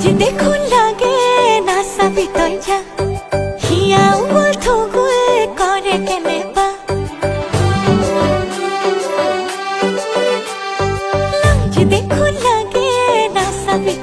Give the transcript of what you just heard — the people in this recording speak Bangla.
দেখুন লাগে না সাবি তৈয়া হিয়া উল থুগুল করে কেনে বা দেখুন লাগে না সাবি